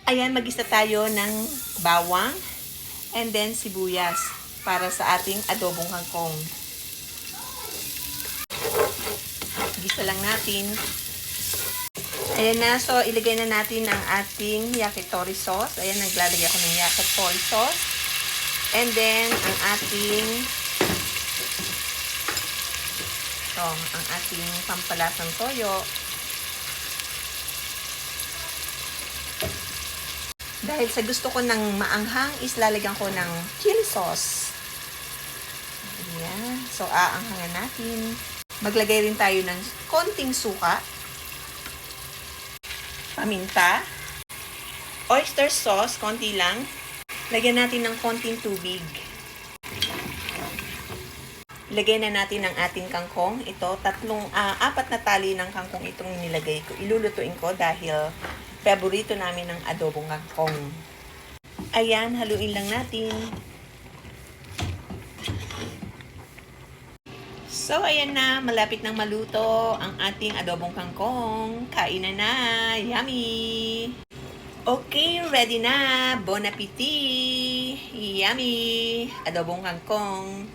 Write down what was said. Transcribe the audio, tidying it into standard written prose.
Ayan, mag-isa tayo ng bawang and then sibuyas para sa ating adobong kangkong. Gisa lang natin. Ayan na, so ilagay na natin ang ating yakitori sauce. Ayan, naglalagay ako ng yakitori sauce. And then, ang ating pampalasang toyo. Dahil sa gusto ko ng maanghang, is lalagyan ko ng chili sauce. Ayan, so aanghangan natin. Maglagay rin tayo ng konting suka, paminta, oyster sauce, konti lang. Lagyan natin ng konting tubig. Lagay na natin ang ating kangkong. Ito, 4 na tali ng kangkong itong nilagay ko. Ilulutuin ko dahil paborito namin ng adobong kangkong. Ayan, haluin lang natin. So, ayan na, malapit nang maluto ang ating adobong kangkong. Kainan na! Yummy! Okay, ready na! Bon appetit! Yummy! Adobong kangkong.